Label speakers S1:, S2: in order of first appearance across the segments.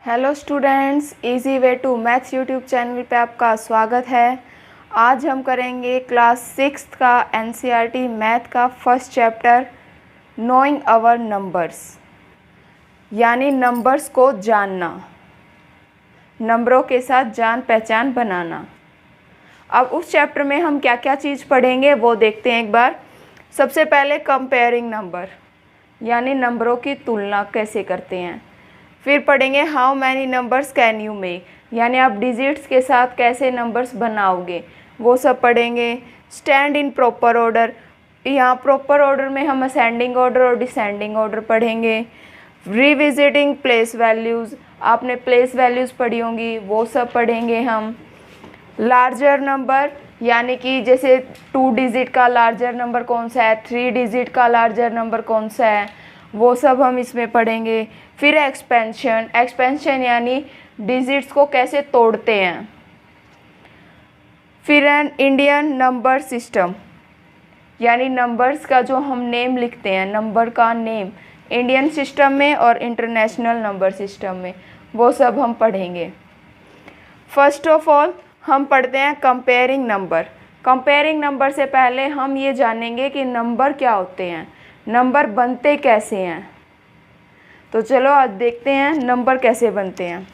S1: Hello students, easy way to maths YouTube channel पे आपका स्वागत है। आज हम करेंगे क्लास 6 का एनसीईआरटी मैथ का first chapter knowing our numbers, यानी नंबर्स को जानना, नंबरों के साथ जान पहचान बनाना। अब उस चैप्टर में हम क्या क्या चीज़ पढ़ेंगे वो देखते हैं एक बार। सबसे पहले कंपेयरिंग नंबर, यानी नंबरों की तुलना कैसे करते हैं। फिर पढ़ेंगे how many numbers can you make, यानी आप डिजिट्स के साथ कैसे नंबर्स बनाओगे, वो सब पढ़ेंगे। स्टैंड इन प्रॉपर ऑर्डर, यहाँ प्रॉपर ऑर्डर में हम असेंडिंग ऑर्डर और डिसेंडिंग ऑर्डर पढ़ेंगे। रिविजिटिंग प्लेस वैल्यूज़, आपने प्लेस वैल्यूज़ पढ़ी होंगी, वो सब पढ़ेंगे हम। लार्जर नंबर, यानी कि जैसे 2 डिजिट का लार्जर नंबर कौन सा है, 3 डिजिट का लार्जर नंबर कौन सा है, वो सब हम इसमें पढ़ेंगे। फिर एक्सपेंशन यानी डिजिट्स को कैसे तोड़ते हैं। फिर एन इंडियन नंबर सिस्टम, यानी नंबर्स का जो हम नेम लिखते हैं, नंबर का नेम इंडियन सिस्टम में और इंटरनेशनल नंबर सिस्टम में, वो सब हम पढ़ेंगे। फर्स्ट ऑफ ऑल हम पढ़ते हैं कंपेयरिंग नंबर। कंपेयरिंग नंबर से पहले हम ये जानेंगे कि नंबर क्या होते हैं, नंबर बनते कैसे हैं। तो चलो आज देखते हैं नंबर कैसे बनते हैं।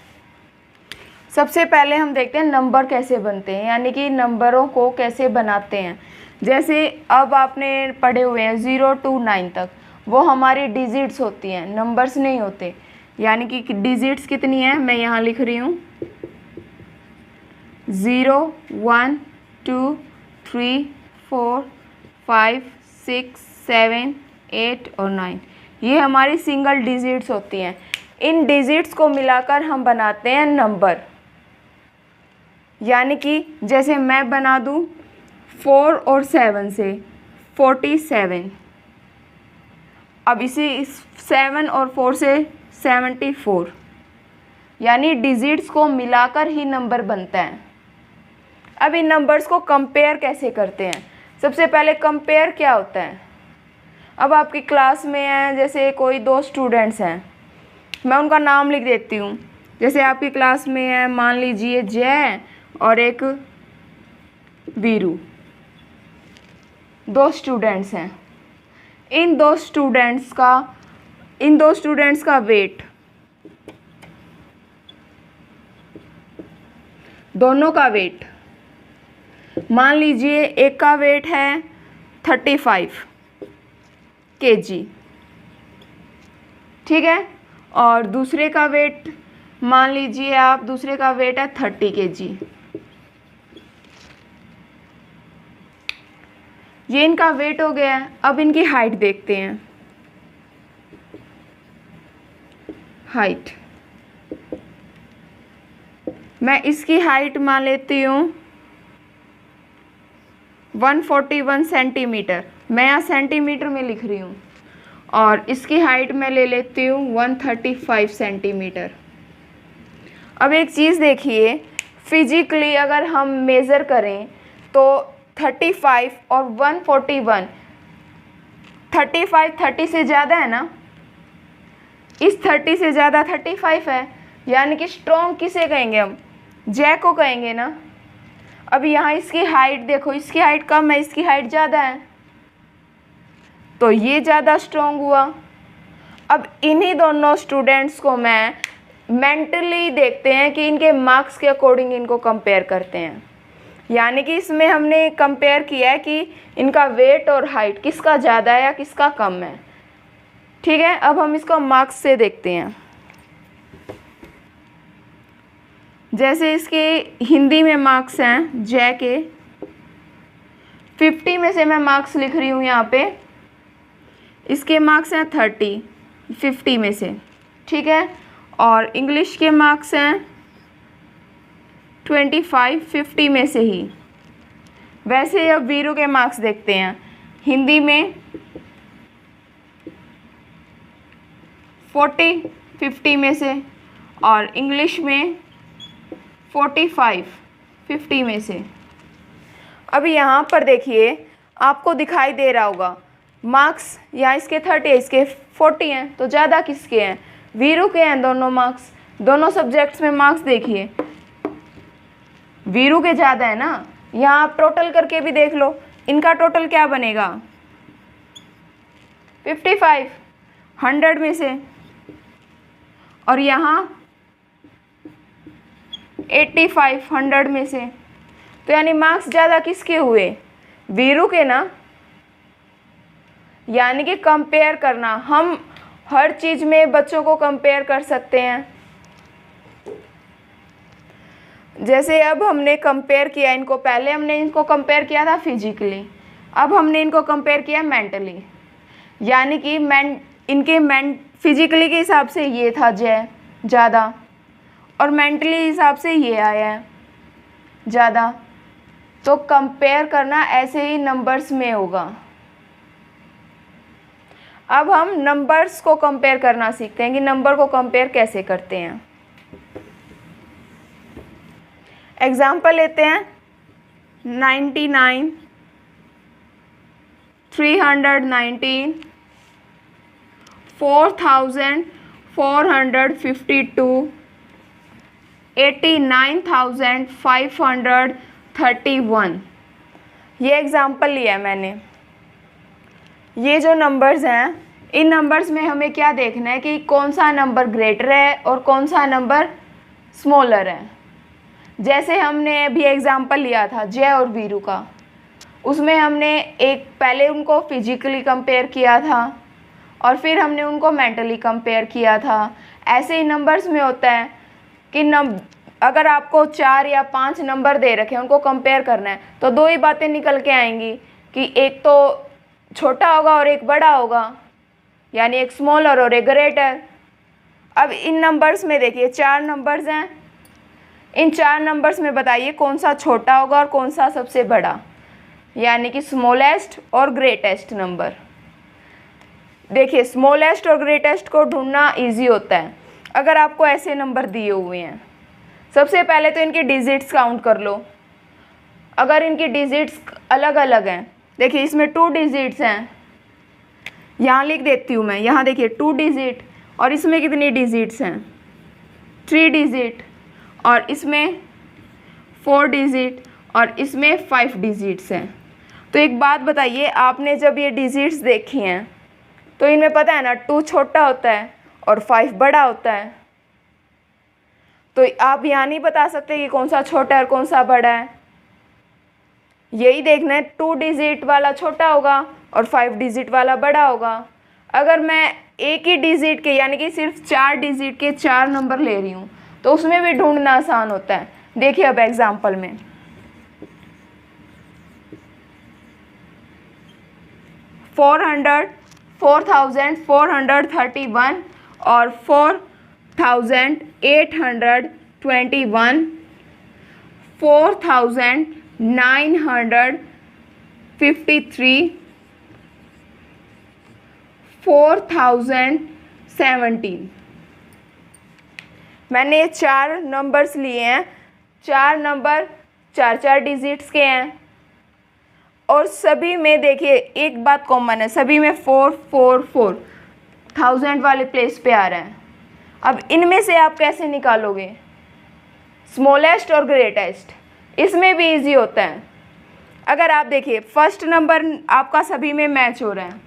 S1: सबसे पहले हम देखते हैं नंबर कैसे बनते हैं, यानी कि नंबरों को कैसे बनाते हैं। जैसे अब आपने पढ़े हुए हैं 0 to 9 तक, वो हमारी डिजिट्स होती हैं, नंबर्स नहीं होते। यानी कि डिजिट्स कितनी हैं, मैं यहाँ लिख रही हूँ 0 1 2 3 4 5 6 7 8 और 9, ये हमारी सिंगल डिजिट्स होती हैं। इन डिजिट्स को मिलाकर हम बनाते हैं नंबर। यानी कि जैसे मैं बना दूँ 4 और 7 से 47, अब इसी 7 और 4 से 74, यानी डिजिट्स को मिलाकर ही नंबर बनता है। अब इन नंबर्स को कंपेयर कैसे करते हैं। सबसे पहले कंपेयर क्या होता है। अब आपकी क्लास में है, जैसे कोई 2 स्टूडेंट्स हैं, मैं उनका नाम लिख देती हूँ। जैसे आपकी क्लास में है, मान लीजिए जय और एक वीरू, 2 स्टूडेंट्स हैं। इन दो स्टूडेंट्स का वेट, दोनों का वेट, मान लीजिए एक का वेट है 35 kg, ठीक है, और दूसरे का वेट मान लीजिए आप, दूसरे का वेट है 30 kg। ये इनका वेट हो गया है। अब इनकी हाइट देखते हैं। हाइट, मैं इसकी हाइट मान लेती हूँ 141 सेंटीमीटर, मैं यहाँ सेंटीमीटर में लिख रही हूँ, और इसकी हाइट मैं ले लेती हूँ 135 सेंटीमीटर। अब एक चीज़ देखिए, फिजिकली अगर हम मेज़र करें तो 35 और 141, 35 30 से ज़्यादा है ना, इस 30 से ज़्यादा 35 है, यानी कि स्ट्रॉन्ग किसे कहेंगे हम, जय को कहेंगे ना। अब यहाँ इसकी हाइट देखो, इसकी हाइट कम है, इसकी हाइट ज़्यादा है, तो ये ज़्यादा स्ट्रॉन्ग हुआ। अब इन्हीं दोनों स्टूडेंट्स को मैं मेंटली देखते हैं कि इनके मार्क्स के अकॉर्डिंग इनको कंपेयर करते हैं। यानी कि इसमें हमने कंपेयर किया है कि इनका वेट और हाइट किसका ज़्यादा है या किसका कम है। ठीक है, अब हम इसको मार्क्स से देखते हैं। जैसे इसके हिंदी में मार्क्स हैं जय के 50 में से मैं मार्क्स लिख रही हूँ यहाँ पे, इसके मार्क्स हैं 30 50 में से, ठीक है, और इंग्लिश के मार्क्स हैं 25 50 में से ही। वैसे अब वीरू के मार्क्स देखते हैं। हिंदी में 40 50 में से, और इंग्लिश में 45 50 में से। अब यहाँ पर देखिए, आपको दिखाई दे रहा होगा मार्क्स, यहाँ इसके 30 है, इसके 40 हैं, तो ज़्यादा किसके हैं, वीरू के हैं दोनों मार्क्स। दोनों सब्जेक्ट्स में मार्क्स देखिए वीरू के ज़्यादा है ना। यहाँ आप टोटल करके भी देख लो, इनका टोटल क्या बनेगा 55 100 में से, और यहाँ 85 100 में से। तो यानी मार्क्स ज़्यादा किसके हुए, वीरू के ना। यानी कि कंपेयर करना, हम हर चीज़ में बच्चों को कंपेयर कर सकते हैं। जैसे अब हमने कंपेयर किया इनको, पहले हमने इनको कंपेयर किया था फिजिकली, अब हमने इनको कंपेयर किया मेंटली। यानी कि इनके फिजिकली के हिसाब से ये था जय ज़्यादा, और मेंटली हिसाब से ये आया है ज़्यादा। तो कंपेयर करना ऐसे ही नंबर्स में होगा। अब हम नंबर्स को कंपेयर करना सीखते हैं कि नंबर को कंपेयर कैसे करते हैं। एग्जाम्पल लेते हैं 99 319 4452 89,531। ये एग्ज़ाम्पल लिया है मैंने। ये जो नंबर्स हैं, इन नंबर्स में हमें क्या देखना है कि कौन सा नंबर ग्रेटर है और कौन सा नंबर स्मॉलर है। जैसे हमने अभी एग्ज़ाम्पल लिया था जय और वीरू का, उसमें हमने एक पहले उनको फिजिकली कंपेयर किया था और फिर हमने उनको मेंटली कंपेयर किया था। ऐसे ही नंबर्स में होता है कि अगर आपको 4 या 5 नंबर दे रखे हैं, उनको कंपेयर करना है, तो दो ही बातें निकल के आएंगी कि एक तो छोटा होगा और एक बड़ा होगा, यानी एक स्मॉलर और एक ग्रेटर। अब इन नंबर्स में देखिए 4 नंबर्स हैं, इन 4 नंबर्स में बताइए कौन सा छोटा होगा और कौन सा सबसे बड़ा, यानी कि स्मॉलेस्ट और ग्रेटेस्ट नंबर। देखिए स्मॉलेस्ट और ग्रेटेस्ट को ढूंढना इजी होता है। अगर आपको ऐसे नंबर दिए हुए हैं, सबसे पहले तो इनके डिजिट्स काउंट कर लो। अगर इनकी डिजिट्स अलग अलग हैं, देखिए इसमें 2 डिजिट्स हैं, यहाँ लिख देती हूँ मैं, यहाँ देखिए 2 डिजिट, और इसमें कितनी डिजिट्स हैं 3 डिजिट, और इसमें 4 डिजिट, और इसमें 5 डिजिट्स हैं। तो एक बात बताइए, आपने जब ये डिजिट्स देखी हैं तो इनमें पता है ना 2 छोटा होता है और 5 बड़ा होता है। तो आप यहाँ नहीं बता सकते कि कौन सा छोटा है और कौन सा बड़ा है, यही देखना है 2 डिजिट वाला छोटा होगा और 5 डिजिट वाला बड़ा होगा। अगर मैं एक ही डिजिट के यानी कि सिर्फ 4 डिजिट के 4 नंबर ले रही हूँ तो उसमें भी ढूंढना आसान होता है। देखिए अब एग्जाम्पल में 4,431 और 4,821, 4,953, 4,017। मैंने ये 4 नंबर्स लिए हैं, 4 नंबर 4 डिजिट्स के हैं, और सभी में देखिए एक बात कॉमन है, सभी में 444 1000 वाले प्लेस पे आ रहा है। अब इनमें से आप कैसे निकालोगे स्मॉलेस्ट और ग्रेटेस्ट, इसमें भी इजी होता है। अगर आप देखिए फर्स्ट नंबर आपका सभी में मैच हो रहा है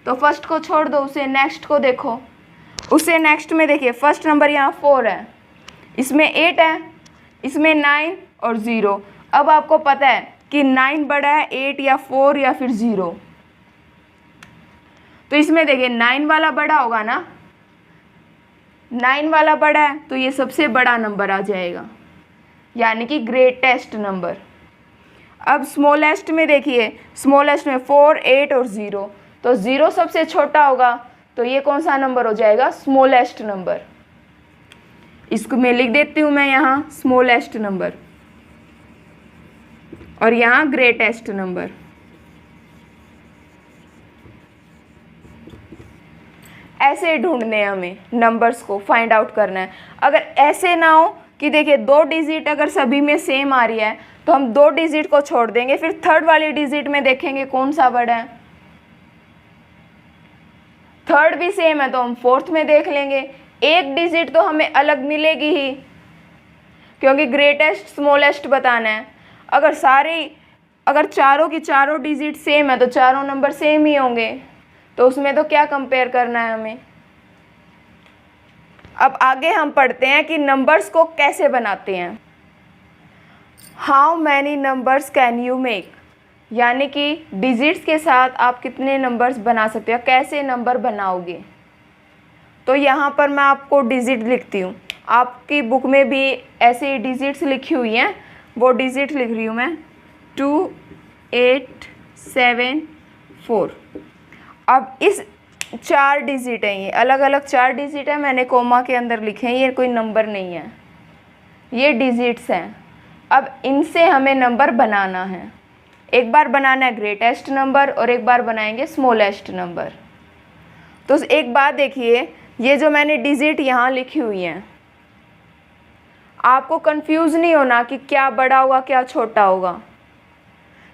S1: तो फर्स्ट को छोड़ दो, उसे नेक्स्ट को देखो, उसे नेक्स्ट में देखिए फर्स्ट नंबर यहाँ 4 है, इसमें 8 है, इसमें 9 और 0। अब आपको पता है कि 9 बड़ा है 8 या 4 या फिर 0, तो इसमें देखिए 9 वाला बड़ा होगा ना, 9 वाला बड़ा है तो ये सबसे बड़ा नंबर आ जाएगा, यानी कि ग्रेटेस्ट नंबर। अब स्मॉलेस्ट में देखिए, स्मॉलेस्ट में 4, 8 और 0, तो 0 सबसे छोटा होगा, तो ये कौन सा नंबर हो जाएगा स्मॉलेस्ट नंबर। इसको मैं लिख देती हूँ मैं यहाँ स्मॉलेस्ट नंबर, और यहाँ ग्रेटेस्ट नंबर। ऐसे ढूंढने हमें नंबर्स को फाइंड आउट करना है। अगर ऐसे ना हो कि देखिए 2 डिजिट अगर सभी में सेम आ रही है तो हम 2 डिजिट को छोड़ देंगे, फिर थर्ड वाली डिजिट में देखेंगे कौन सा बड़ा है। थर्ड भी सेम है तो हम फोर्थ में देख लेंगे, एक डिजिट तो हमें अलग मिलेगी ही, क्योंकि ग्रेटेस्ट स्मॉलेस्ट बताना है। अगर चारों की चारों डिजिट सेम है तो चारों नंबर सेम ही होंगे, तो उसमें तो क्या कंपेयर करना है हमें। अब आगे हम पढ़ते हैं कि नंबर्स को कैसे बनाते हैं। How many numbers can you make, यानी कि डिजिट्स के साथ आप कितने नंबर्स बना सकते हो, कैसे नंबर बनाओगे। तो यहाँ पर मैं आपको डिजिट लिखती हूँ, आपकी बुक में भी ऐसे डिजिट्स लिखी हुई हैं, वो डिजिट लिख रही हूँ मैं 2 8 7 4। अब इस 4 डिजिट हैं, ये अलग अलग 4 डिजिट है, मैंने कोमा के अंदर लिखे हैं, ये कोई नंबर नहीं है, ये डिजिट्स हैं। अब इनसे हमें नंबर बनाना है, एक बार बनाना है ग्रेटेस्ट नंबर और एक बार बनाएंगे स्मॉलेस्ट नंबर। तो एक बात देखिए, ये जो मैंने डिजिट यहाँ लिखी हुई हैं, आपको कंफ्यूज नहीं होना कि क्या बड़ा होगा क्या छोटा होगा।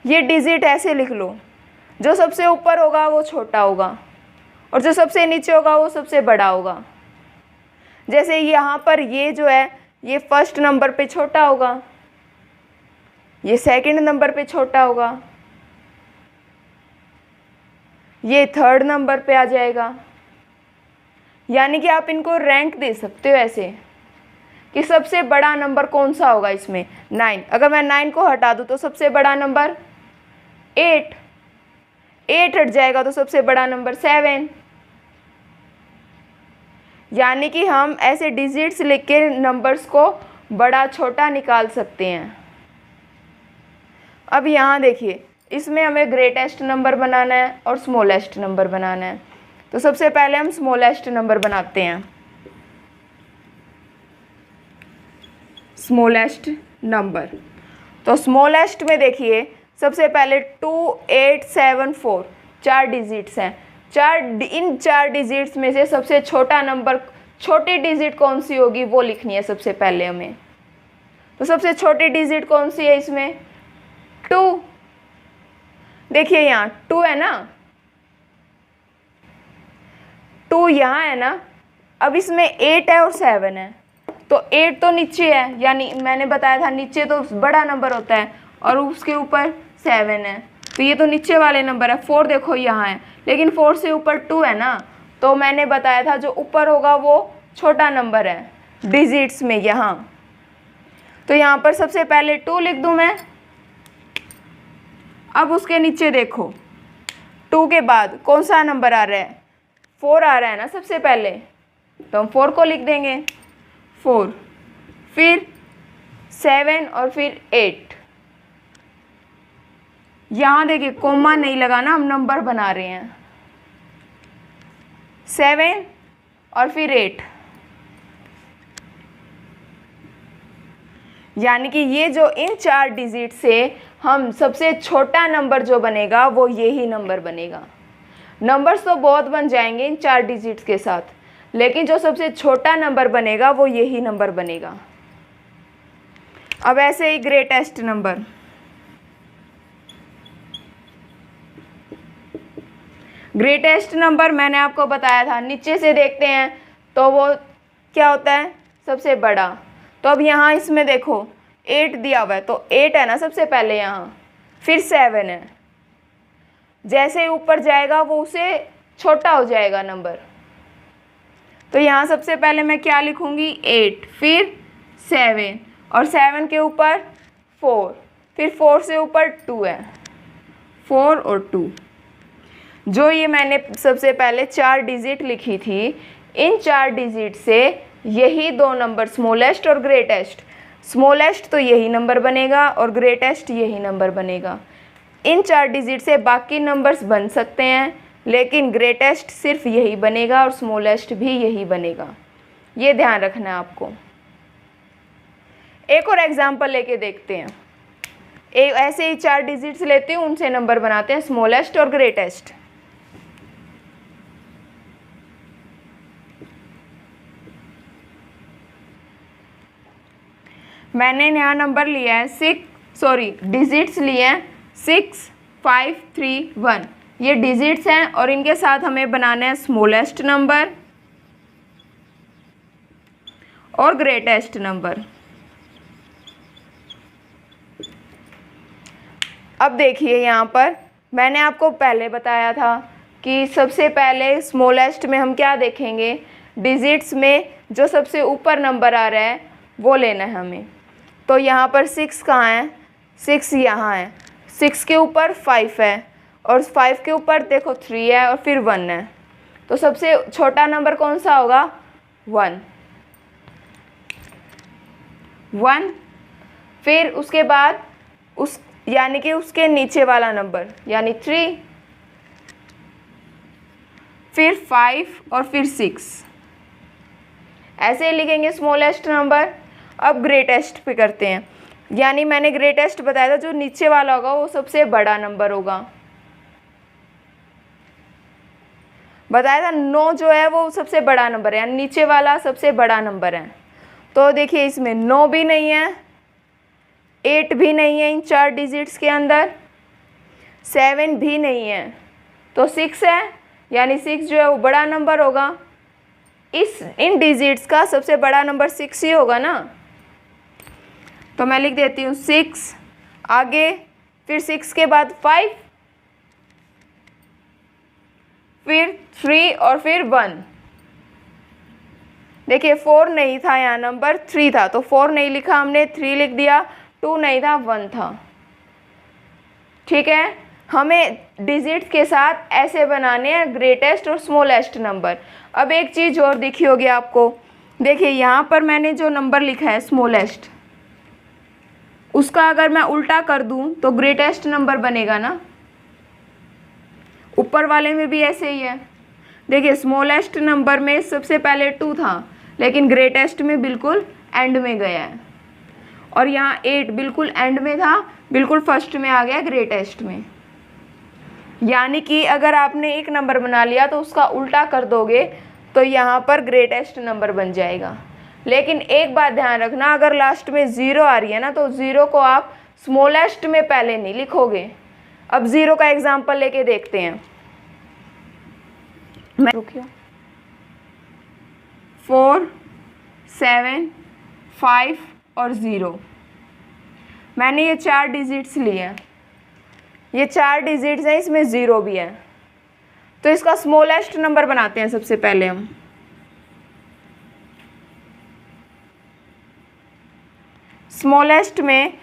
S1: ये डिजिट ऐसे लिख लो, जो सबसे ऊपर होगा वो छोटा होगा और जो सबसे नीचे होगा वो सबसे बड़ा होगा। जैसे यहाँ पर ये जो है, ये फर्स्ट नंबर पे छोटा होगा, ये सेकंड नंबर पे छोटा होगा, ये थर्ड नंबर पे आ जाएगा। यानी कि आप इनको रैंक दे सकते हो ऐसे कि सबसे बड़ा नंबर कौन सा होगा इसमें। 9, अगर मैं 9 को हटा दूँ तो सबसे बड़ा नंबर 8 हट जाएगा तो सबसे बड़ा नंबर 7। यानी कि हम ऐसे डिजिट्स लिख के नंबर्स को बड़ा छोटा निकाल सकते हैं। अब यहाँ देखिए, इसमें हमें ग्रेटेस्ट नंबर बनाना है और स्मॉलेस्ट नंबर बनाना है। तो सबसे पहले हम स्मॉलेस्ट नंबर बनाते हैं। स्मॉलेस्ट नंबर, तो स्मॉलेस्ट में देखिए सबसे पहले 2 8 7 4 4 डिजिट्स हैं। इन 4 डिजिट्स में से सबसे छोटा नंबर, छोटी डिजिट कौन सी होगी वो लिखनी है सबसे पहले हमें। तो सबसे छोटी डिजिट कौन सी है इसमें, 2। देखिए यहाँ 2 है ना, 2 यहाँ है ना। अब इसमें 8 है और 7 है, तो 8 तो नीचे है, यानी मैंने बताया था नीचे तो बड़ा नंबर होता है और उसके ऊपर 7 है, तो ये तो नीचे वाले नंबर है। 4 देखो यहाँ है, लेकिन 4 से ऊपर 2 है ना, तो मैंने बताया था जो ऊपर होगा वो छोटा नंबर है डिजिट्स में यहाँ। तो यहाँ पर सबसे पहले 2 लिख दूँ मैं। अब उसके नीचे देखो 2 के बाद कौन सा नंबर आ रहा है, 4 आ रहा है ना सबसे पहले, तो हम 4 को लिख देंगे 4, फिर 7 और फिर 8। यहाँ देखिए कोमा नहीं लगाना, हम नंबर बना रहे हैं। 7 और फिर 8, यानी कि ये जो इन 4 डिजिट से हम सबसे छोटा नंबर जो बनेगा वो यही नंबर बनेगा। नंबर्स तो बहुत बन जाएंगे इन 4 डिजिट्स के साथ, लेकिन जो सबसे छोटा नंबर बनेगा वो यही नंबर बनेगा। अब ऐसे ही ग्रेटेस्ट नंबर, ग्रेटेस्ट नंबर मैंने आपको बताया था नीचे से देखते हैं तो वो क्या होता है, सबसे बड़ा। तो अब यहाँ इसमें देखो 8 दिया हुआ है, तो 8 है ना सबसे पहले यहाँ, फिर 7 है। जैसे ही ऊपर जाएगा वो उसे छोटा हो जाएगा नंबर। तो यहाँ सबसे पहले मैं क्या लिखूँगी, 8, फिर 7 और 7 के ऊपर 4, फिर 4 से ऊपर 2 है, 4 और 2। जो ये मैंने सबसे पहले 4 डिजिट लिखी थी, इन 4 डिजिट से यही 2 नंबर स्मॉलेस्ट और ग्रेटेस्ट, स्मॉलेस्ट तो यही नंबर बनेगा और ग्रेटेस्ट यही नंबर बनेगा। इन 4 डिजिट से बाकी नंबर्स बन सकते हैं, लेकिन ग्रेटेस्ट सिर्फ यही बनेगा और स्मॉलेस्ट भी यही बनेगा। ये ध्यान रखना है आपको। एक और एग्जांपल लेके देखते हैं। एक ऐसे ही 4 डिजिट्स लेती हूँ, उनसे नंबर बनाते हैं स्मॉलेस्ट और ग्रेटेस्ट। मैंने यहाँ नंबर लिया है डिजिट्स लिए हैं 6 5 3 1। ये डिजिट्स हैं और इनके साथ हमें बनाना है स्मॉलेस्ट नंबर और ग्रेटेस्ट नंबर। अब देखिए यहाँ पर मैंने आपको पहले बताया था कि सबसे पहले स्मॉलेस्ट में हम क्या देखेंगे, डिजिट्स में जो सबसे ऊपर नंबर आ रहा है वो लेना है हमें। तो यहाँ पर 6 कहाँ है, 6 यहाँ है, 6 के ऊपर 5 है और 5 के ऊपर देखो 3 है और फिर 1 है। तो सबसे छोटा नंबर कौन सा होगा, 1। फिर उसके बाद उस यानी कि उसके नीचे वाला नंबर यानी 3, फिर 5 और फिर 6, ऐसे ही लिखेंगे स्मॉलेस्ट नंबर। अब ग्रेटेस्ट पे करते हैं, यानी मैंने ग्रेटेस्ट बताया था, जो नीचे वाला होगा वो सबसे बड़ा नंबर होगा। बताया था 9 जो है वो सबसे बड़ा नंबर है, यानी नीचे वाला सबसे बड़ा नंबर है। तो देखिए इसमें 9 भी नहीं है, 8 भी नहीं है इन 4 डिजिट्स के अंदर, 7 भी नहीं है, तो 6 है, यानी 6 जो है वो बड़ा नंबर होगा। इन डिजिट्स का सबसे बड़ा नंबर 6 ही होगा ना। तो मैं लिख देती हूँ 6, आगे फिर 6 के बाद 5, फिर 3 और फिर 1। देखिए 4 नहीं था, यहाँ नंबर 3 था, तो 4 नहीं लिखा हमने, 3 लिख दिया, 2 नहीं था, 1 था। ठीक है, हमें डिजिट्स के साथ ऐसे बनाने हैं ग्रेटेस्ट और स्मॉलेस्ट नंबर। अब एक चीज़ और दिखी होगी आपको, देखिए यहाँ पर मैंने जो नंबर लिखा है स्मॉलेस्ट, उसका अगर मैं उल्टा कर दूं तो ग्रेटेस्ट नंबर बनेगा ना। ऊपर वाले में भी ऐसे ही है। देखिए स्मॉलेस्ट नंबर में सबसे पहले 2 था, लेकिन ग्रेटेस्ट में बिल्कुल एंड में गया है, और यहाँ 8 बिल्कुल एंड में था, बिल्कुल फर्स्ट में आ गया ग्रेटेस्ट में। यानी कि अगर आपने एक नंबर बना लिया तो उसका उल्टा कर दोगे तो यहाँ पर ग्रेटेस्ट नंबर बन जाएगा। लेकिन एक बात ध्यान रखना, अगर लास्ट में 0 आ रही है ना, तो 0 को आप स्मॉलेस्ट में पहले नहीं लिखोगे। अब 0 का एग्जाम्पल लेके देखते हैं। मैं रुकिए, 4, 7, 5 और 0, मैंने ये 4 डिजिट्स लिए हैं, ये 4 डिजिट्स हैं, इसमें 0 भी है, तो इसका स्मॉलेस्ट नंबर बनाते हैं सबसे पहले हम। स्मॉलेस्ट में,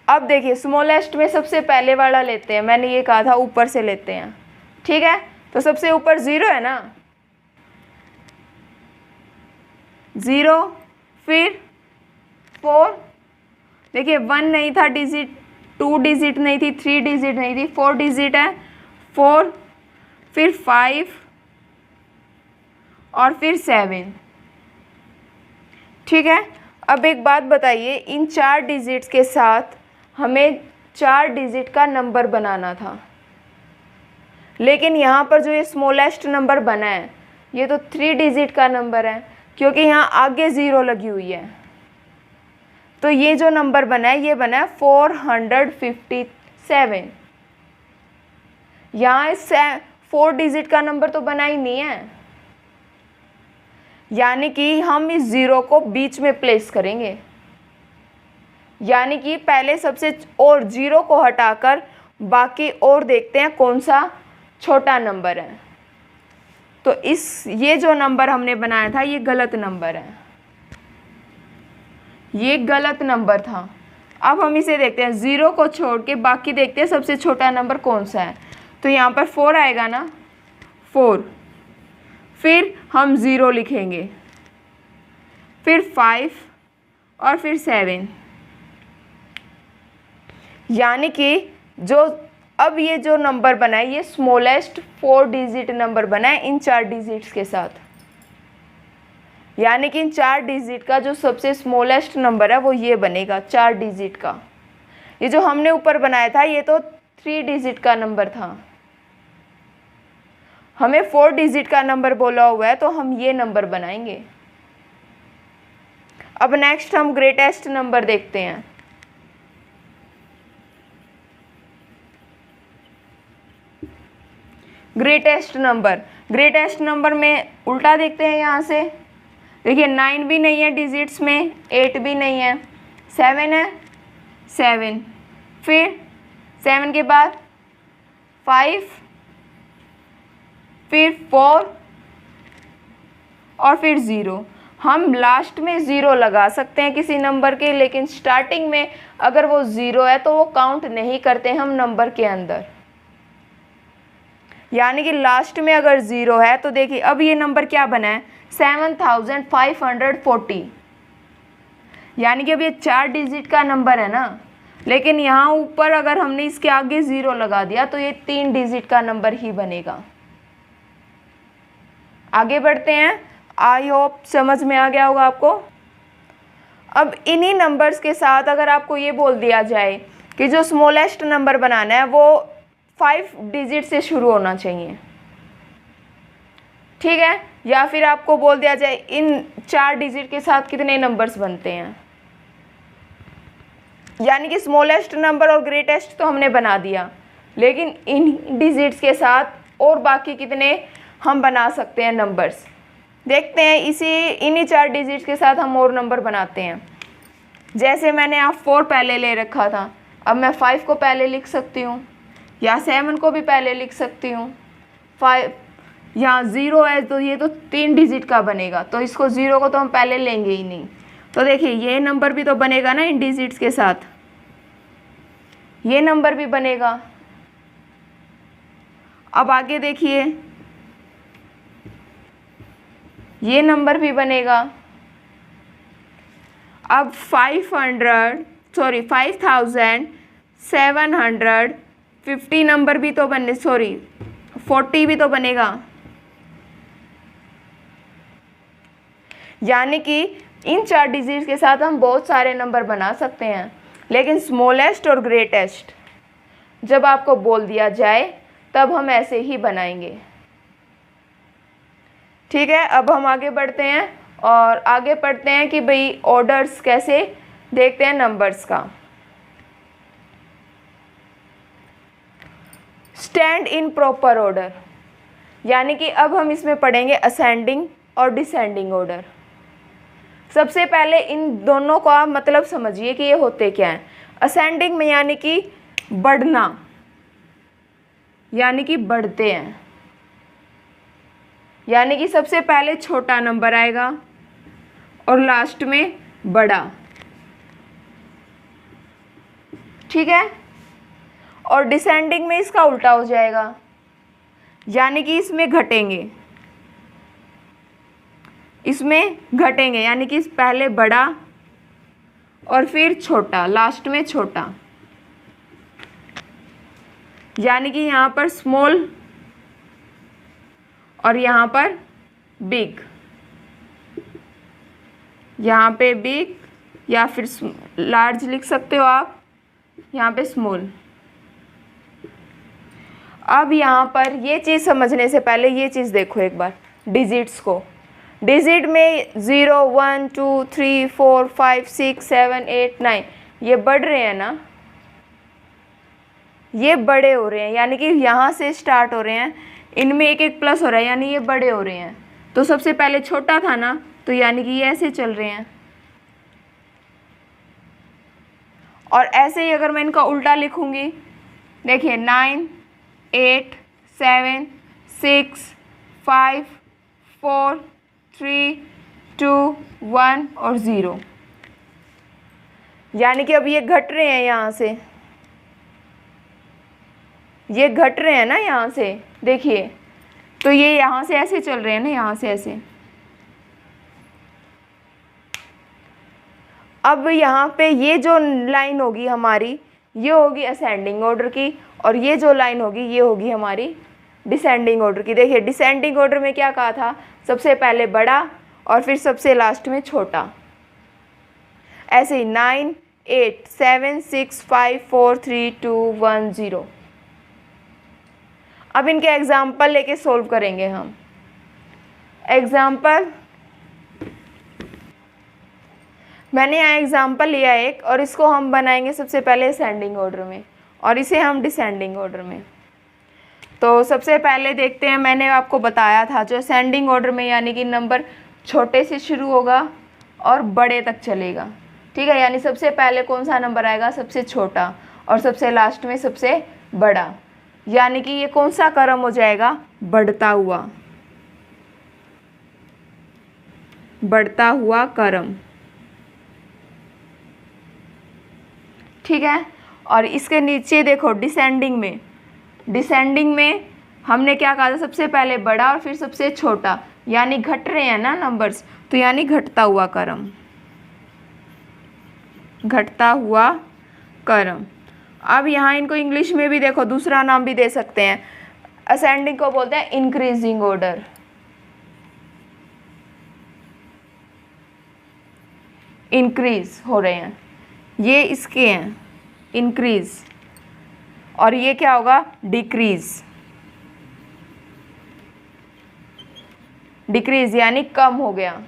S1: अब देखिए स्मॉलेस्ट में सबसे पहले वाला लेते हैं, मैंने ये कहा था ऊपर से लेते हैं, ठीक है। तो सबसे ऊपर 0 है ना, 0, फिर 4, देखिए 1 नहीं था डिजिट, 2 डिजिट नहीं थी, 3 डिजिट नहीं थी, 4 डिजिट है, 4, फिर 5 और फिर 7, ठीक है। अब एक बात बताइए, इन 4 डिजिट्स के साथ हमें 4 डिजिट का नंबर बनाना था, लेकिन यहाँ पर जो ये स्मॉलेस्ट नंबर बना है ये तो 3 डिजिट का नंबर है, क्योंकि यहाँ आगे 0 लगी हुई है। तो ये जो नंबर बना है ये बना है 457। यहाँ इस 4 डिजिट का नंबर तो बना ही नहीं है, यानी कि हम इस 0 को बीच में प्लेस करेंगे, यानी कि पहले सबसे और 0 को हटाकर बाकी और देखते हैं कौन सा छोटा नंबर है। तो ये जो नंबर हमने बनाया था ये गलत नंबर है, ये गलत नंबर था। अब हम इसे देखते हैं, 0 को छोड़ के बाकी देखते हैं सबसे छोटा नंबर कौन सा है। तो यहाँ पर 4 आएगा ना, 4, फिर हम 0 लिखेंगे, फिर 5 और फिर 7, यानी कि अब ये जो नंबर बना है ये स्मॉलेस्ट 4 डिजिट नंबर बना है इन 4 डिजिट्स के साथ, यानी कि इन 4 डिजिट का जो सबसे स्मॉलेस्ट नंबर है वो ये बनेगा 4 डिजिट का। ये जो हमने ऊपर बनाया था ये तो 3 डिजिट का नंबर था, हमें 4 डिजिट का नंबर बोला हुआ है तो हम ये नंबर बनाएंगे। अब नेक्स्ट हम ग्रेटेस्ट नंबर देखते हैं। ग्रेटेस्ट नंबर में उल्टा देखते हैं यहाँ से, देखिए 9 भी नहीं है डिजिट्स में, 8 भी नहीं है, 7 है, 7, फिर 7 के बाद 5, फिर 4 और फिर 0। हम लास्ट में 0 लगा सकते हैं किसी नंबर के, लेकिन स्टार्टिंग में अगर वो 0 है तो वो काउंट नहीं करते हम नंबर के अंदर। यानी कि लास्ट में अगर 0 है तो देखिए अब ये नंबर क्या बना है, 7540। यानी कि अब ये 4 डिजिट का नंबर है ना, लेकिन यहाँ ऊपर अगर हमने इसके आगे 0 लगा दिया तो ये 3 डिजिट का नंबर ही बनेगा। आगे बढ़ते हैं, आई होप समझ में आ गया होगा आपको। अब इन्हीं नंबर्स के साथ अगर आपको ये बोल दिया जाए कि जो स्मॉलेस्ट नंबर बनाना है वो 5 डिजिट से शुरू होना चाहिए, ठीक है, या फिर आपको बोल दिया जाए इन 4 डिजिट के साथ कितने नंबर्स बनते हैं, यानी कि स्मॉलेस्ट नंबर और ग्रेटेस्ट तो हमने बना दिया, लेकिन इन डिजिट्स के साथ और बाकी कितने हम बना सकते हैं नंबर्स, देखते हैं। इन्हीं 4 डिजिट्स के साथ हम और नंबर बनाते हैं। जैसे मैंने यहाँ 4 पहले ले रखा था, अब मैं 5 को पहले लिख सकती हूँ, या 7 को भी पहले लिख सकती हूँ। 5 यहाँ 0 है तो ये तो 3 डिजिट का बनेगा, तो इसको 0 को तो हम पहले लेंगे ही नहीं। तो देखिए ये नंबर भी तो बनेगा ना इन डिजिट्स के साथ, ये नंबर भी बनेगा। अब आगे देखिए ये नंबर भी बनेगा। अब 5750 नंबर भी तो 40 भी तो बनेगा। यानी कि इन 4 डिजिट के साथ हम बहुत सारे नंबर बना सकते हैं, लेकिन स्मॉलेस्ट और ग्रेटेस्ट जब आपको बोल दिया जाए तब हम ऐसे ही बनाएंगे, ठीक है। अब हम आगे बढ़ते हैं और आगे पढ़ते हैं कि भाई ऑर्डर्स कैसे देखते हैं नंबर्स का। स्टैंड इन प्रॉपर ऑर्डर, यानी कि अब हम इसमें पढ़ेंगे असेंडिंग और डिसेंडिंग ऑर्डर। सबसे पहले इन दोनों का मतलब समझिए कि ये होते क्या हैं। असेंडिंग में यानी कि बढ़ना, यानी कि बढ़ते हैं, यानी कि सबसे पहले छोटा नंबर आएगा और लास्ट में बड़ा, ठीक है। और डिसेंडिंग में इसका उल्टा हो जाएगा, यानी कि इसमें घटेंगे, यानी कि पहले बड़ा और फिर छोटा, लास्ट में छोटा, यानी कि यहाँ पर स्मॉल और यहाँ पर बिग, यहाँ पे बिग या फिर लार्ज लिख सकते हो आप, यहाँ पे स्मॉल। अब यहाँ पर ये चीज़ समझने से पहले ये चीज़ देखो एक बार, डिजिट्स को। डिजिट में 0 1 2 3 4 5 6 7 8 9 ये बढ़ रहे हैं ना, ये बड़े हो रहे हैं, यानी कि यहाँ से स्टार्ट हो रहे हैं, इनमें एक एक प्लस हो रहा है, यानी ये बड़े हो रहे हैं। तो सबसे पहले छोटा था ना, तो यानी कि ये ऐसे चल रहे हैं। और ऐसे ही अगर मैं इनका उल्टा लिखूंगी, देखिए 9 8 7 6 5 4 3 2 1 और 0, यानी कि अब ये घट रहे हैं, यहाँ से ये घट रहे हैं ना, यहाँ से देखिए, तो ये यहाँ से ऐसे चल रहे हैं ना, यहाँ से ऐसे। अब यहाँ पे ये जो लाइन होगी हमारी, ये होगी असेंडिंग ऑर्डर की, और ये जो लाइन होगी ये होगी हमारी डिसेंडिंग ऑर्डर की। देखिए डिसेंडिंग ऑर्डर में क्या कहा था, सबसे पहले बड़ा और फिर सबसे लास्ट में छोटा। ऐसे ही 9 8 7 6 5 4 3 2 1 0। अब इनके एग्जाम्पल लेके सोल्व करेंगे हम। एग्जाम्पल, मैंने यहाँ एग्जाम्पल लिया एक, और इसको हम बनाएंगे सबसे पहले असेंडिंग ऑर्डर में और इसे हम डिसेंडिंग ऑर्डर में। तो सबसे पहले देखते हैं, मैंने आपको बताया था जो असेंडिंग ऑर्डर में यानी कि नंबर छोटे से शुरू होगा और बड़े तक चलेगा, ठीक है। यानी सबसे पहले कौन सा नंबर आएगा, सबसे छोटा, और सबसे लास्ट में सबसे बड़ा। यानी कि ये कौन सा क्रम हो जाएगा, बढ़ता हुआ, बढ़ता हुआ क्रम, ठीक है। और इसके नीचे देखो डिसेंडिंग में, डिसेंडिंग में हमने क्या कहा था, सबसे पहले बड़ा और फिर सबसे छोटा, यानी घट रहे हैं ना नंबर्स, तो यानी घटता हुआ क्रम, घटता हुआ क्रम। अब यहाँ इनको इंग्लिश में भी देखो दूसरा नाम भी दे सकते हैं, असेंडिंग को बोलते हैं इंक्रीजिंग ऑर्डर, इंक्रीज हो रहे हैं, ये इसके हैं इंक्रीज, और ये क्या होगा, डिक्रीज, डिक्रीज यानी कम हो गया,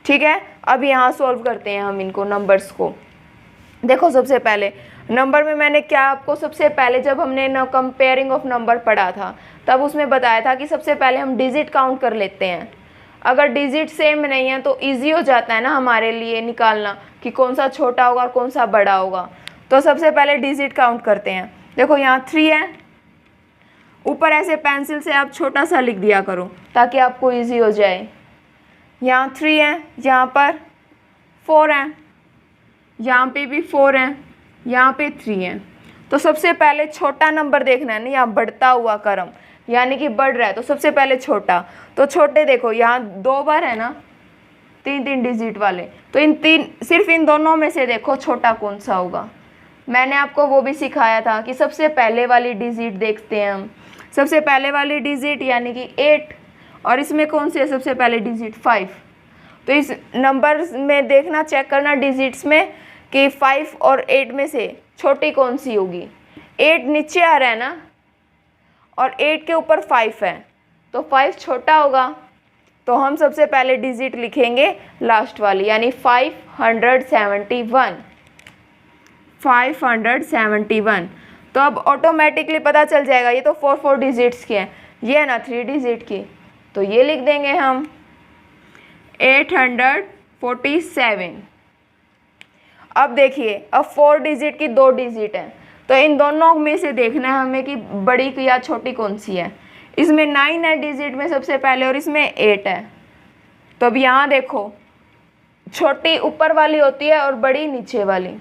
S1: ठीक है। अब यहाँ सॉल्व करते हैं हम इनको नंबर्स को। देखो सबसे पहले नंबर में मैंने क्या आपको सबसे पहले जब हमने न कंपेयरिंग ऑफ नंबर पढ़ा था तब उसमें बताया था कि सबसे पहले हम डिजिट काउंट कर लेते हैं। अगर डिजिट सेम नहीं है तो इजी हो जाता है ना हमारे लिए निकालना कि कौन सा छोटा होगा और कौन सा बड़ा होगा। तो सबसे पहले डिजिट काउंट करते हैं। देखो यहाँ 3 है, ऊपर ऐसे पेंसिल से आप छोटा सा लिख दिया करो ताकि आपको इजी हो जाए। यहाँ 3 है, यहाँ पर 4 है, यहाँ पे भी 4 है, यहाँ पे 3 है। तो सबसे पहले छोटा नंबर देखना है ना, यहाँ बढ़ता हुआ क्रम यानी कि बढ़ रहा है, तो सबसे पहले छोटा। तो छोटे देखो यहाँ 2 बार है ना, 3 डिजिट वाले, तो सिर्फ इन दोनों में से देखो छोटा कौन सा होगा। मैंने आपको वो भी सिखाया था कि सबसे पहले वाली डिजिट देखते हैं हम। सबसे पहले वाली डिजिट यानी कि 8, और इसमें कौन सी है सबसे पहले डिजिट 5। तो इस नंबर में देखना, चेक करना डिजिट्स में कि 5 और 8 में से छोटी कौन सी होगी। 8 नीचे आ रहा है ना, और 8 के ऊपर 5 है, तो 5 छोटा होगा। तो हम सबसे पहले डिजिट लिखेंगे लास्ट वाली यानी 571, 571। तो अब ऑटोमेटिकली पता चल जाएगा, ये तो 4 डिजिट्स की है, ये है ना 3 डिजिट की, तो ये लिख देंगे हम 847। अब देखिए, अब 4 डिजिट की 2 डिजिट है, तो इन दोनों में से देखना है हमें कि बड़ी या छोटी कौन सी है। इसमें 9 है डिजिट में सबसे पहले और इसमें 8 है। तो अब यहाँ देखो, छोटी ऊपर वाली होती है और बड़ी नीचे वाली।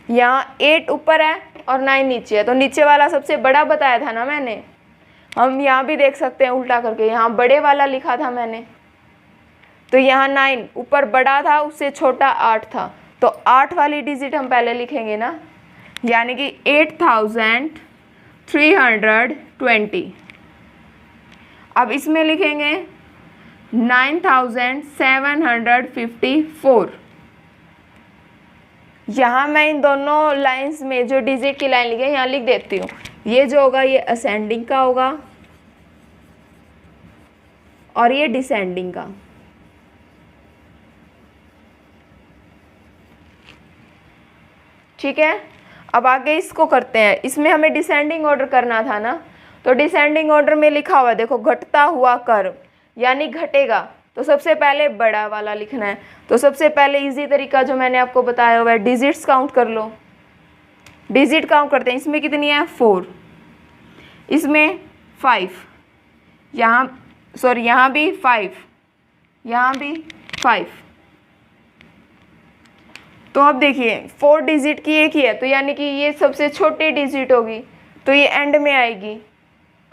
S1: यहाँ 8 ऊपर है और 9 नीचे है, तो नीचे वाला सबसे बड़ा बताया था ना मैंने। हम यहाँ भी देख सकते हैं उल्टा करके, यहाँ बड़े वाला लिखा था मैंने, तो यहाँ 9 ऊपर बड़ा था, उससे छोटा 8 था, तो 8 वाली डिजिट हम पहले लिखेंगे ना, यानी कि 8320। अब इसमें लिखेंगे 9754। यहाँ मैं इन दोनों लाइंस में जो डिजिट की लाइन लिखी है यहाँ लिख देती हूँ। ये जो होगा ये असेंडिंग का होगा और ये डिसेंडिंग का। ठीक है, अब आगे इसको करते हैं। इसमें हमें डिसेंडिंग ऑर्डर करना था ना, तो डिसेंडिंग ऑर्डर में लिखा हुआ देखो घटता हुआ कर्व यानी घटेगा, तो सबसे पहले बड़ा वाला लिखना है। तो सबसे पहले इजी तरीका जो मैंने आपको बताया हुआ है, डिजिट्स काउंट कर लो। डिजिट काउंट करते हैं। इसमें कितनी है 4, इसमें 5, यहाँ सॉरी यहाँ भी 5, यहाँ भी 5। तो अब देखिए 4 डिजिट की एक ही है, तो यानी कि ये सबसे छोटी डिजिट होगी, तो ये एंड में आएगी।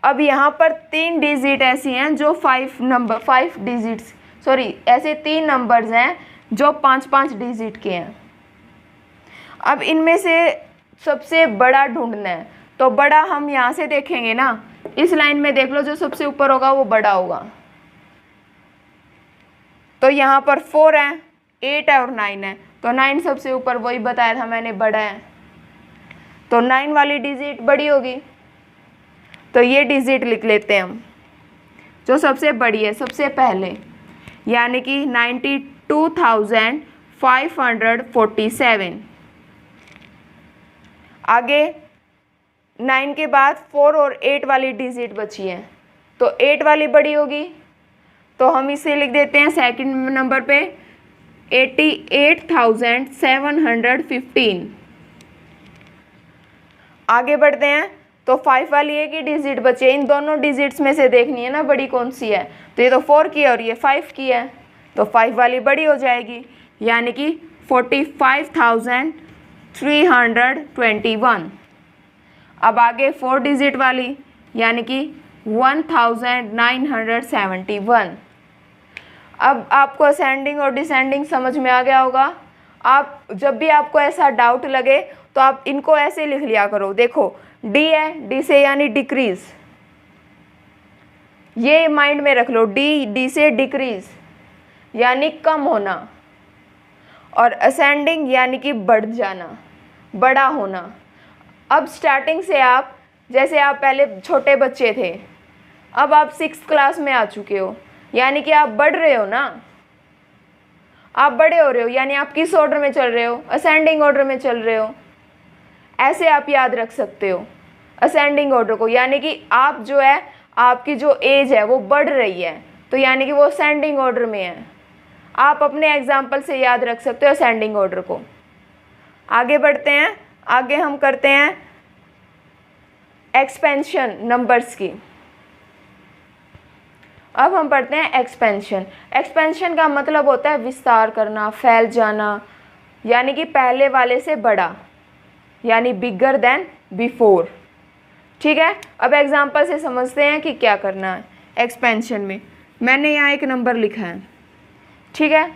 S1: अब यहाँ पर 3 डिजिट ऐसी हैं जो 5 डिजिट्स सॉरी ऐसे 3 नंबर्स हैं जो 5 डिजिट के हैं। अब इनमें से सबसे बड़ा ढूंढना है, तो बड़ा हम यहाँ से देखेंगे ना, इस लाइन में देख लो, जो सबसे ऊपर होगा वो बड़ा होगा। तो यहाँ पर 4 है, 8 है और 9 है, तो 9 सबसे ऊपर, वही बताया था मैंने बड़ा है, तो 9 वाली डिजिट बड़ी होगी। तो ये डिजिट लिख लेते हैं हम जो सबसे बड़ी है सबसे पहले, यानी कि 92,547। आगे 9 के बाद 4 और 8 वाली डिजिट बची है, तो 8 वाली बड़ी होगी, तो हम इसे लिख देते हैं सेकंड नंबर पे 88,715। आगे बढ़ते हैं। तो 5 वाली एक ही डिजिट बचे, इन दोनों डिजिट्स में से देखनी है ना बड़ी कौन सी है। तो ये तो 4 की है और ये 5 की है, तो 5 वाली बड़ी हो जाएगी, यानी कि 45,321। अब आगे 4 डिजिट वाली, यानी कि 1971। अब आपको असेंडिंग और डिसेंडिंग समझ में आ गया होगा। आप जब भी आपको ऐसा डाउट लगे तो आप इनको ऐसे लिख लिया करो। देखो डी है, डी से यानी डिक्रीज, ये माइंड में रख लो। डी से डिक्रीज यानी कम होना, और असेंडिंग यानी कि बढ़ जाना, बड़ा होना। अब स्टार्टिंग से आप, जैसे आप पहले छोटे बच्चे थे, अब आप 6th क्लास में आ चुके हो, यानी कि आप बढ़ रहे हो ना, आप बड़े हो रहे हो, यानी आप किस ऑर्डर में चल रहे हो, असेंडिंग ऑर्डर में चल रहे हो। ऐसे आप याद रख सकते हो असेंडिंग ऑर्डर को, यानी कि आप जो है, आपकी जो एज है वो बढ़ रही है, तो यानी कि वो असेंडिंग ऑर्डर में है। आप अपने एग्जाम्पल से याद रख सकते हो असेंडिंग ऑर्डर को। आगे बढ़ते हैं। आगे हम करते हैं एक्सपेंशन नंबर्स की। अब हम पढ़ते हैं एक्सपेंशन। एक्सपेंशन का मतलब होता है विस्तार करना, फैल जाना, यानी कि पहले वाले से बड़ा, यानी बिगर देन बिफोर। ठीक है, अब एग्जाम्पल से समझते हैं कि क्या करना है एक्सपेंशन में। मैंने यहाँ एक नंबर लिखा है, ठीक है,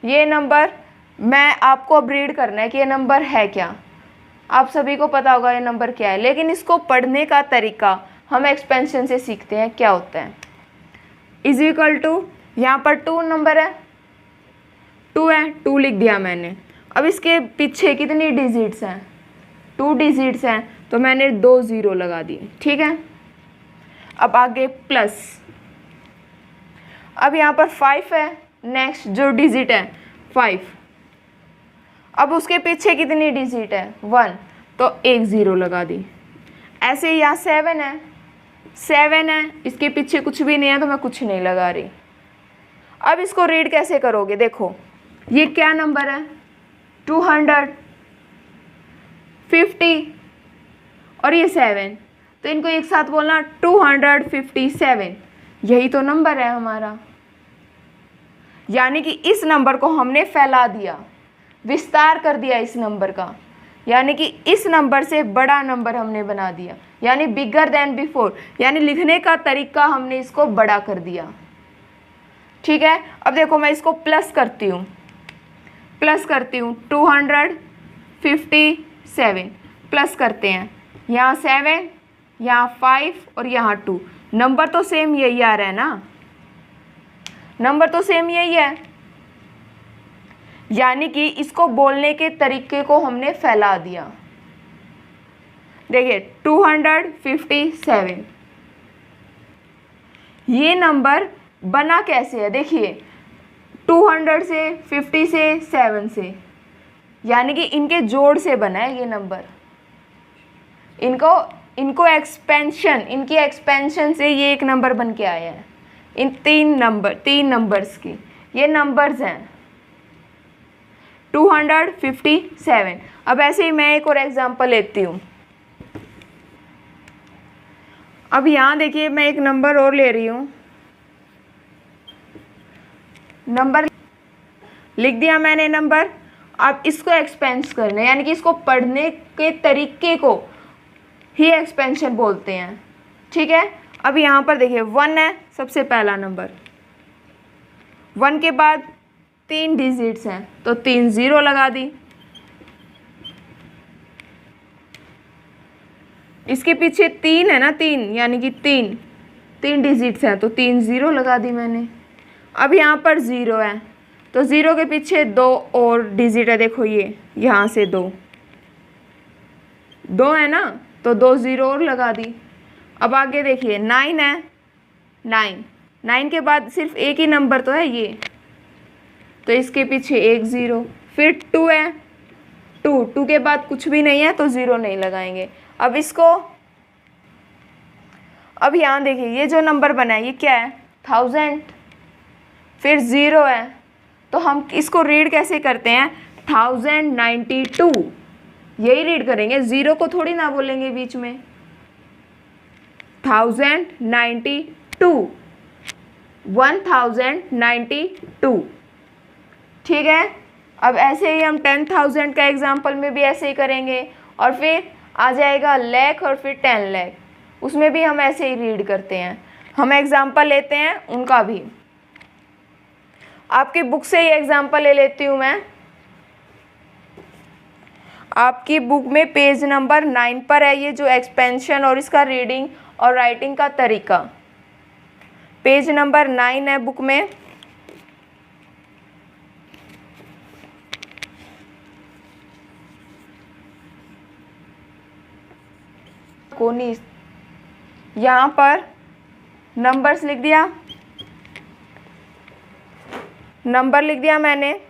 S1: ये नंबर मैं आपको अब रीड करना है कि ये नंबर है क्या। आप सभी को पता होगा ये नंबर क्या है, लेकिन इसको पढ़ने का तरीका हम एक्सपेंशन से सीखते हैं क्या होता है। इज इक्वल टू, यहाँ पर 2 नंबर है, 2 है, 2 लिख दिया मैंने। अब इसके पीछे कितनी डिजिट्स हैं, 2 डिजिट्स हैं, तो मैंने 2 0 लगा दिए। ठीक है, अब आगे प्लस। अब यहाँ पर 5 है, नेक्स्ट जो डिजिट है 5। अब उसके पीछे कितनी डिजिट है 1, तो 1 0 लगा दी। ऐसे ही यहाँ 7 है, 7 है, इसके पीछे कुछ भी नहीं है तो मैं कुछ नहीं लगा रही। अब इसको रीड कैसे करोगे, देखो ये क्या नंबर है 250 और ये 7, तो इनको एक साथ बोलना 257। यही तो नंबर है हमारा, यानी कि इस नंबर को हमने फैला दिया, विस्तार कर दिया इस नंबर का, यानी कि इस नंबर से बड़ा नंबर हमने बना दिया, यानी बिगर देन बिफोर, यानी लिखने का तरीका हमने इसको बड़ा कर दिया। ठीक है, अब देखो मैं इसको प्लस करती हूँ, 257 प्लस करते हैं, यहाँ 7, यहाँ 5 और यहाँ 2। नंबर तो सेम यही आ रहा है ना, नंबर तो सेम यही है, यानी कि इसको बोलने के तरीके को हमने फैला दिया। देखिए 257, ये नंबर बना कैसे है, देखिए 200 से 50 से 7 से, यानी कि इनके जोड़ से बना है ये नंबर। इनको एक्सपेंशन, इनकी एक्सपेंशन से ये एक नंबर बन के आया है। इन 3 नंबर्स की ये नंबर्स हैं 257। अब ऐसे ही मैं एक और एग्जांपल लेती हूँ। अब यहाँ देखिए मैं एक नंबर और ले रही हूँ, नंबर लिख दिया मैंने नंबर। अब इसको एक्सपेंस करना है, यानी कि इसको पढ़ने के तरीके को ही एक्सपेंशन बोलते हैं। ठीक है, अब यहाँ पर देखिए 1 है सबसे पहला नंबर, 1 के बाद 3 डिजिट्स हैं तो 3 0 लगा दी। इसके पीछे 3 है ना, 3 यानी कि 3 डिजिट्स हैं तो 3 0 लगा दी मैंने। अब यहाँ पर 0 है तो 0 के पीछे 2 और डिजिट है, देखो ये यहाँ से 2 है ना, तो 2 0 और लगा दी। अब आगे देखिए 9 है, 9 के बाद सिर्फ एक ही नंबर तो है ये, तो इसके पीछे 1 0। फिर 2 है, 2 के बाद कुछ भी नहीं है तो 0 नहीं लगाएंगे। अब इसको, अब यहाँ देखिए ये जो नंबर बना है ये क्या है 1000, फिर 0 है, तो हम इसको रीड कैसे करते हैं? 1092, यही रीड करेंगे, 0 को थोड़ी ना बोलेंगे बीच में। 1092, 1092, ठीक है। अब ऐसे ही हम 10,000 का एग्जाम्पल में भी ऐसे ही करेंगे, और फिर आ जाएगा लाख और फिर 10 लाख, उसमें भी हम ऐसे ही रीड करते हैं। हम एग्जाम्पल लेते हैं उनका भी, आपकी बुक से ही एग्जाम्पल ले लेती हूँ मैं। आपकी बुक में पेज नंबर 9 पर है ये जो एक्सपेंशन और इसका रीडिंग और राइटिंग का तरीका। पेज नंबर 9 है बुक में। कोनी यहाँ पर नंबर्स लिख दिया, नंबर लिख दिया मैंने।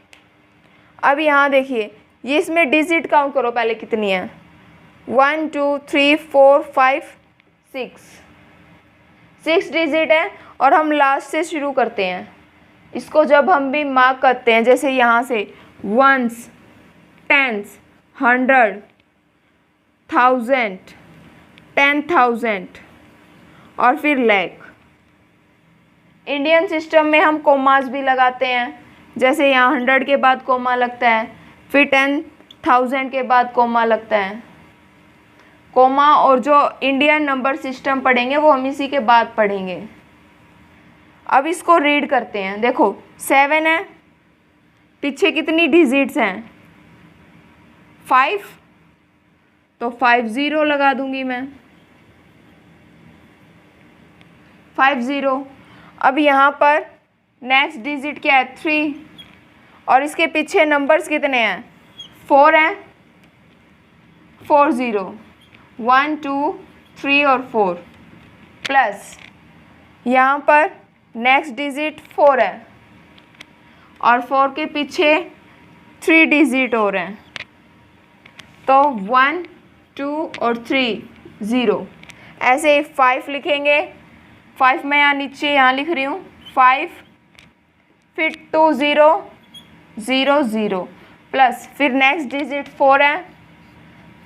S1: अब यहाँ देखिए, ये इसमें डिजिट काउंट करो पहले कितनी है। 1 2 3 4 5 6 डिजिट है, और हम लास्ट से शुरू करते हैं। इसको जब हम भी मार्क करते हैं, जैसे यहाँ से वंस, टेंस, 100, 1000, 10,000 और फिर लाख। इंडियन सिस्टम में हम कोमास भी लगाते हैं, जैसे यहाँ 100 के बाद कोमा लगता है, फिर 10,000 के बाद कोमा लगता है। कोमा और जो इंडियन नंबर सिस्टम पढ़ेंगे वो हम इसी के बाद पढ़ेंगे। अब इसको रीड करते हैं। देखो 7 है, पीछे कितनी डिजिट्स हैं? 5, तो 50 लगा दूंगी मैं, 50। अब यहाँ पर नेक्स्ट डिजिट क्या है? 3, और इसके पीछे नंबर्स कितने हैं? 4 हैं, 40, 1 2 3 और 4, प्लस यहाँ पर नेक्स्ट डिजिट 4 है, और 4 के पीछे 3 डिजिट और हैं, तो 1 2 और 3 0। ऐसे 5 लिखेंगे, 5 मैं यहाँ नीचे यहाँ लिख रही हूँ 5, फिर 2 0 0 0, प्लस फिर नेक्स्ट डिजिट 4 है,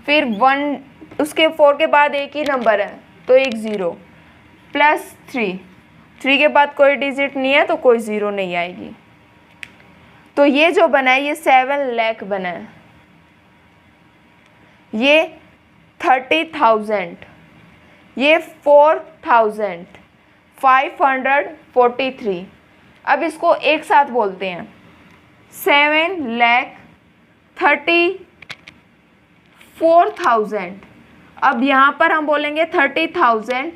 S1: फिर 1, उसके 4 के बाद एक ही नंबर है तो एक 0, प्लस 3 के बाद कोई डिजिट नहीं है तो कोई 0 नहीं आएगी। तो ये जो बना है ये 7 लाख बना है। ये 30,000, ये 4,543। अब इसको एक साथ बोलते हैं, 7,34,000। अब यहाँ पर हम बोलेंगे 30,000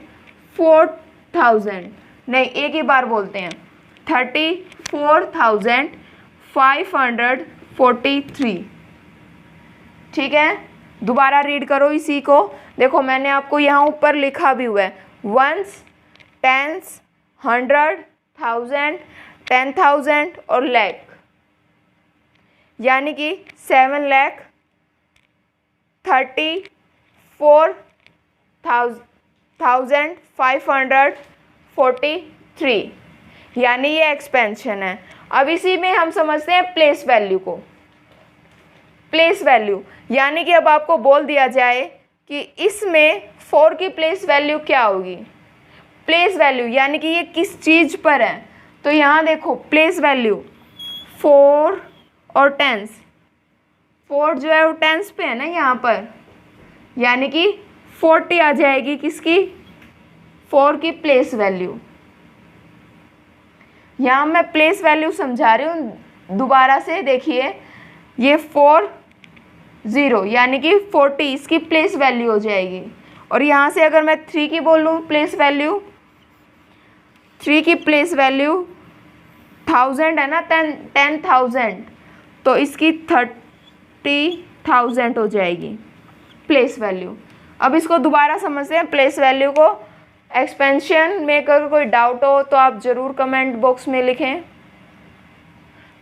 S1: 4,000, नहीं एक ही बार बोलते हैं, 34,543। ठीक है, दोबारा रीड करो इसी को। देखो मैंने आपको यहाँ ऊपर लिखा भी हुआ है, वंस, टेंस, 100, 1000, 10,000 और लाख, यानी कि 7,34,543, यानी ये एक्सपेंशन है। अब इसी में हम समझते हैं प्लेस वैल्यू को। प्लेस वैल्यू यानी कि अब आपको बोल दिया जाए कि इसमें 4 की प्लेस वैल्यू क्या होगी। प्लेस वैल्यू यानी कि ये किस चीज़ पर है, तो यहाँ देखो प्लेस वैल्यू 4 और टेंस, 4 जो है वो टेंस पे है ना यहाँ पर, यानी कि 40 आ जाएगी किसकी? 4 की प्लेस वैल्यू। यहाँ मैं प्लेस वैल्यू समझा रही हूँ दोबारा से, देखिए ये 4 0 यानी कि 40 इसकी प्लेस वैल्यू हो जाएगी। और यहाँ से अगर मैं 3 की बोलूँ प्लेस वैल्यू, 3 की प्लेस वैल्यू 1000 है ना, 10,000, तो इसकी 30,000 हो जाएगी प्लेस वैल्यू। अब इसको दोबारा समझते हैं प्लेस वैल्यू को। एक्सपेंशन में अगर कोई डाउट हो तो आप ज़रूर कमेंट बॉक्स में लिखें।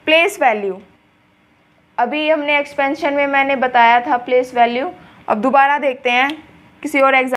S1: प्लेस वैल्यू अभी हमने एक्सपेंशन में मैंने बताया था प्लेस वैल्यू। अब दोबारा देखते हैं किसी और एग्जाम्पल